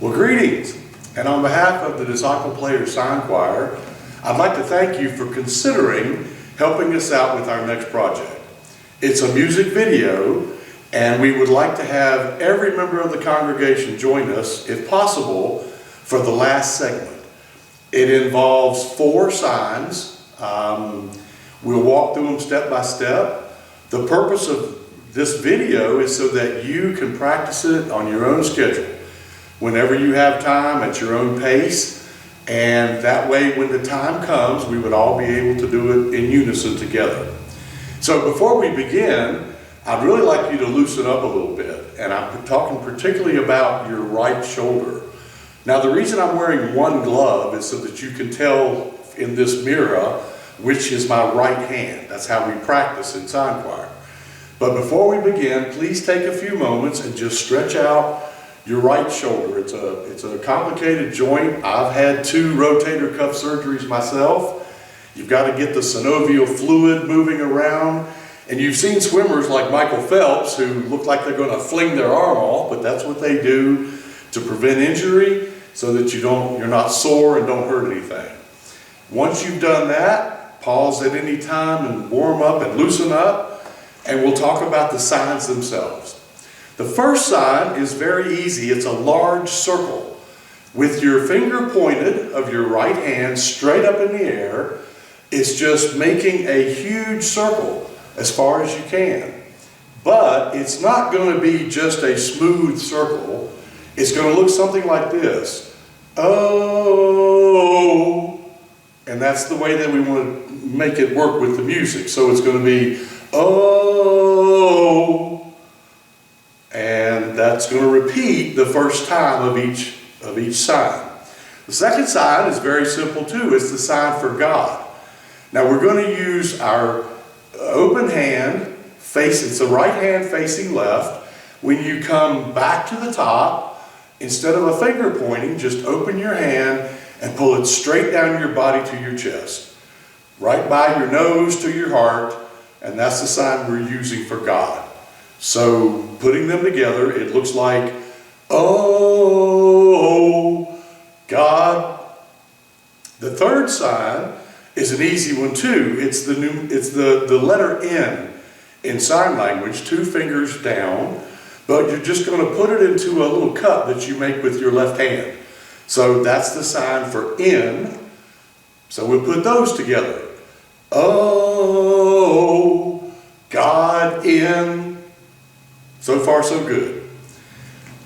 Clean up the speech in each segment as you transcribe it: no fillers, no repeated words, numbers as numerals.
Well, greetings, and on behalf of the Disciple Players Sign Choir, I'd like to thank you for considering helping us out with our next project. It's a music video, and we would like to have every member of the congregation join us, if possible, for the last segment. It involves 4 signs. We'll walk through them step by step. The purpose of this video is so that you can practice it on your own schedule, whenever you have time, at your own pace, and that way when the time comes, we would all be able to do it in unison together. So before we begin, I'd really like you to loosen up a little bit, and I'm talking particularly about your right shoulder. Now, the reason I'm wearing one glove is so that you can tell in this mirror which is my right hand. That's how we practice in sign choir. But before we begin, please take a few moments and just stretch out your right shoulder. It's a complicated joint. I've had 2 rotator cuff surgeries myself. You've got to get the synovial fluid moving around. And you've seen swimmers like Michael Phelps who look like they're going to fling their arm off, but that's what they do to prevent injury so that you're not sore and don't hurt anything. Once you've done that, pause at any time and warm up and loosen up, and we'll talk about the signs themselves. The first sign is very easy. It's a large circle with your finger pointed of your right hand straight up in the air. It's just making a huge circle as far as you can. But it's not going to be just a smooth circle. It's going to look something like this. Oh. And that's the way that we want to make it work with the music. So it's going to be oh. And that's going to repeat the first time of each sign. The second sign is very simple too. It's the sign for God. Now we're going to use our open hand, it's the right hand facing left. When you come back to the top, instead of a finger pointing, just open your hand and pull it straight down your body to your chest. Right by your nose to your heart, and that's the sign we're using for God. So putting them together, it looks like, oh, God. The third sign is an easy one too. It's the letter N in sign language, 2 fingers down, but you're just going to put it into a little cup that you make with your left hand. So that's the sign for N. So we'll put those together. Oh, God in. So far, so good.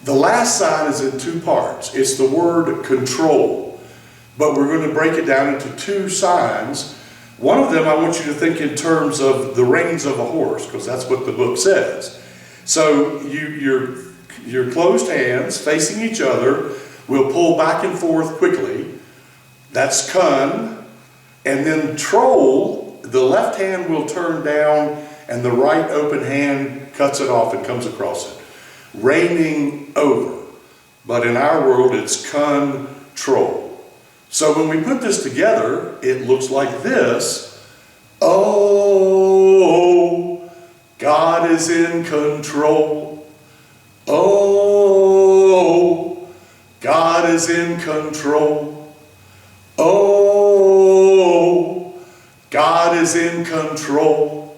The last sign is in 2 parts. It's the word control, but we're going to break it down into 2 signs. One of them I want you to think in terms of the reins of a horse, because that's what the book says. So your closed hands facing each other will pull back and forth quickly. That's kun. And then troll, the left hand will turn down and the right open hand cuts it off and comes across it. Reigning over. But in our world, it's control. So when we put this together, it looks like this. Oh, God is in control. Oh, God is in control. Oh, God is in control.